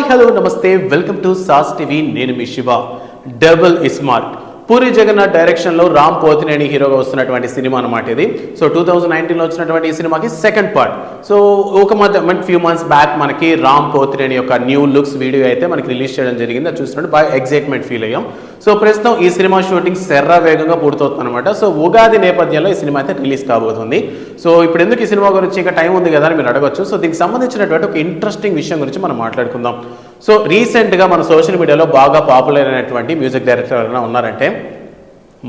Hello నమస్తే welcome to sauce TV. నేను మీ Shiva. Double smart puri Jagannadh డైరెక్షన్లో రామ్ పోతినేని హీరోగా వస్తున్నటువంటి సినిమా అనమాట ఇది. సో 2019లో వచ్చినటువంటి ఈ సినిమాకి second part. So few months back మనకి రామ్ పోతినేని యొక్క న్యూ లుక్స్ వీడియో అయితే మనకి రిలీజ్ చేయడం జరిగింది. అది చూసినట్టు బాగా ఎగ్జైట్మెంట్ ఫీల్ అయ్యాం. సో ప్రస్తుతం ఈ సినిమా షూటింగ్ వేగంగా పూర్తవుతుంది అనమాట. సో ఉగాది నేపథ్యంలో ఈ సినిమా అయితే రిలీజ్ కాబోతుంది. సో ఇప్పుడు ఎందుకు ఈ సినిమా గురించి ఇంకా టైం ఉంది కదా అని మీరు అడగచ్చు. సో దీనికి సంబంధించినటువంటి ఒక ఇంట్రెస్టింగ్ విషయం గురించి మనం మాట్లాడుకుందాం. సో రీసెంట్గా మన సోషల్ మీడియాలో బాగా పాపులర్ అయినటువంటి మ్యూజిక్ డైరెక్టర్ ఎవరైనా ఉన్నారంటే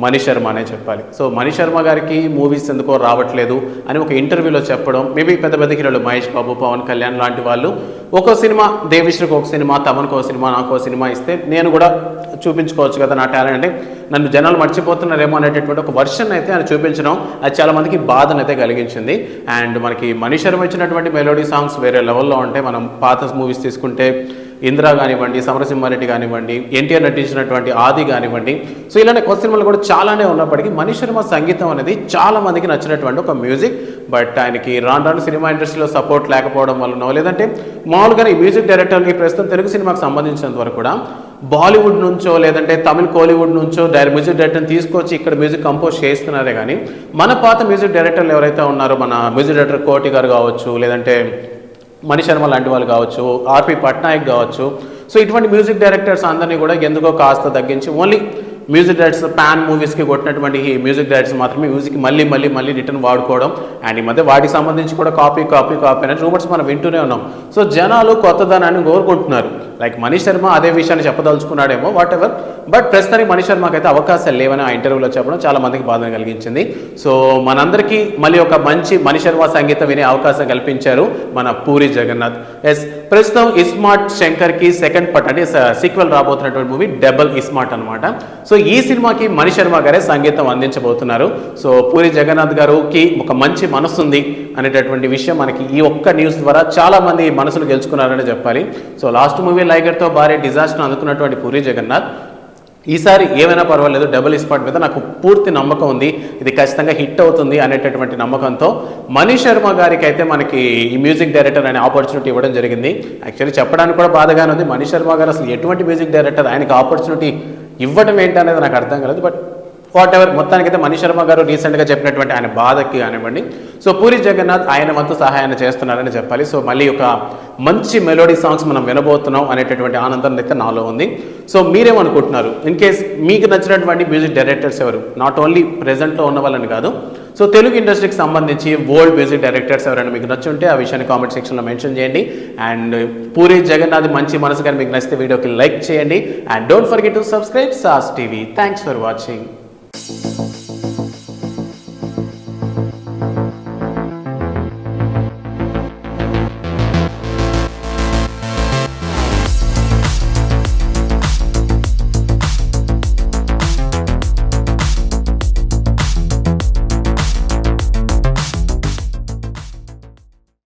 మణి శర్మ అనే చెప్పాలి. సో మణి శర్మ గారికి మూవీస్ ఎందుకో రావట్లేదు అని ఒక ఇంటర్వ్యూలో చెప్పడం, మేబీ పెద్ద పెద్ద హీరోలు మహేష్ బాబు, పవన్ కళ్యాణ్ లాంటి వాళ్ళు ఒక సినిమా, దేవిశ్రీకి ఒక సినిమా, తమన్కి ఒక సినిమా, నాకు ఒక సినిమా ఇస్తే నేను కూడా చూపించుకోవచ్చు కదా నా టాలెంట్, అంటే నన్ను జనాలు మర్చిపోతున్నారేమో అనేటటువంటి ఒక వర్షన్ అయితే ఆయన చూపించడం అది చాలా మందికి బాధను అయితే కలిగించింది. అండ్ మనకి మణి శర్మ ఇచ్చినటువంటి మెలోడీ సాంగ్స్ వేరే లెవెల్లో ఉంటాయి. మనం పాత మూవీస్ తీసుకుంటే ఇందిరా కానివ్వండి, సమరసింహారెడ్డి కానివ్వండి, ఎన్టీఆర్ నటించినటువంటి ఆది కానివ్వండి, సో ఇలాంటి కొత్త సినిమాలు కూడా చాలానే ఉన్నప్పటికీ మణి శర్మ సంగీతం అనేది చాలా మందికి నచ్చినటువంటి ఒక మ్యూజిక్. బట్ ఆయనకి రాను సినిమా ఇండస్ట్రీలో సపోర్ట్ లేకపోవడం వల్లనో, లేదంటే మామూలుగానే ఈ మ్యూజిక్ డైరెక్టర్ని ప్రస్తుతం తెలుగు సినిమాకి సంబంధించినంత వరకు కూడా బాలీవుడ్ నుంచో లేదంటే తమిళ్ కోలీవుడ్ నుంచో మ్యూజిక్ డైరెక్టర్ని తీసుకొచ్చి ఇక్కడ మ్యూజిక్ కంపోజ్ చేస్తున్నారే కానీ మన పాత మ్యూజిక్ డైరెక్టర్లు ఎవరైతే ఉన్నారో, మన మ్యూజిక్ డైరెక్టర్ కోటి గారు కావచ్చు, లేదంటే మణి శర్మ లాంటి వాళ్ళు కావచ్చు, ఆర్పి పట్నాయక్ కావచ్చు, సో ఇటువంటి మ్యూజిక్ డైరెక్టర్స్ అందరినీ కూడా ఎందుకో కాస్త తగ్గించి ఓన్లీ మ్యూజిక్ డైరెక్టర్స్ ప్యాన్ మూవీస్కి కొట్టినటువంటి ఈ మ్యూజిక్ డైరెక్టర్స్ మాత్రమే మ్యూజిక్ మళ్ళీ రిటర్న్ వాడుకోవడం. అండ్ ఈ మధ్య వాటికి సంబంధించి కూడా కాపీ అనే రూమర్స్ మనం వింటూనే ఉన్నాం. సో జనాలు కొత్తదనాన్ని కోరుకుంటున్నారు. లైక్ మణి శర్మ అదే విషయాన్ని చెప్పదలుచుకున్నాడేమో, వాట్ ఎవర్. బట్ ప్రస్తుతానికి మణి శర్మకి అయితే అవకాశాలు లేవని ఆ ఇంటర్వ్యూలో చెప్పడం చాలా మందికి బాధను కలిగించింది. సో మనందరికీ మళ్ళీ ఒక మంచి మణి శర్మ సంగీతం వినే అవకాశం కల్పించారు మన పూరి జగన్నాథ్. ఎస్, ప్రస్తుతం ఇస్మార్ట్ శంకర్కి సెకండ్ పార్ట్ అంటే సీక్వెల్ రాబోతున్నటువంటి మూవీ డబుల్ స్మార్ట్ అనమాట. సో ఈ సినిమాకి మణి శర్మ గారే సంగీతం అందించబోతున్నారు. సో పూరి జగన్నాథ్ గారికి ఒక మంచి మనసు ఉంది అనేటటువంటి విషయం మనకి ఈ ఒక్క న్యూస్ ద్వారా చాలా మంది మనసును గెలుచుకున్నారని చెప్పాలి. సో లాస్ట్ మూవీ లైగర్తో భారీ డిజాస్టర్ అందుకున్నటువంటి పూరి జగన్నాథ్ ఈసారి ఏమైనా పర్వాలేదు డబుల్ స్పాట్ మీద నాకు పూర్తి నమ్మకం ఉంది, ఇది ఖచ్చితంగా హిట్ అవుతుంది అనేటటువంటి నమ్మకంతో మణి శర్మ గారికి అయితే మనకి ఈ మ్యూజిక్ డైరెక్టర్ అనే ఆపర్చునిటీ ఇవ్వడం జరిగింది. యాక్చువల్లీ చెప్పడానికి కూడా బాధగానే ఉంది. మణి శర్మ గారు అసలు ఎటువంటి మ్యూజిక్ డైరెక్టర్, ఆయనకి ఆపర్చునిటీ ఇవ్వడం ఏంటి అనేది నాకు అర్థం కాలేదు. బట్ వాట్ ఎవర్, మొత్తానికైతే మణి శర్మ గారు రీసెంట్గా చెప్పినటువంటి ఆయన బాధకి కానివ్వండి, సో పూరి జగన్నాథ్ ఆయన వంతు సహాయాన్ని చేస్తున్నారని చెప్పాలి. సో మళ్ళీ ఒక మంచి మెలోడీ సాంగ్స్ మనం వినబోతున్నాం అనేటటువంటి ఆనందం అయితే నాలో ఉంది. సో మీరేమనుకుంటున్నారు? ఇన్ కేస్ మీకు నచ్చినటువంటి మ్యూజిక్ డైరెక్టర్స్ ఎవరు? నాట్ ఓన్లీ ప్రెజెంట్లో ఉన్న వాళ్ళని కాదు, సో తెలుగు ఇండస్ట్రీకి సంబంధించి వరల్డ్ మ్యూజిక్ డైరెక్టర్స్ ఎవరైనా మీకు నచ్చుంటే ఆ విషయాన్ని కామెంట్ సెక్షన్లో మెన్షన్ చేయండి. అండ్ పూరి జగన్నాథ్ మంచి మనసు కానీ మీకు నచ్చితే వీడియోకి లైక్ చేయండి. And don't forget to subscribe sauce TV. Thanks for watching.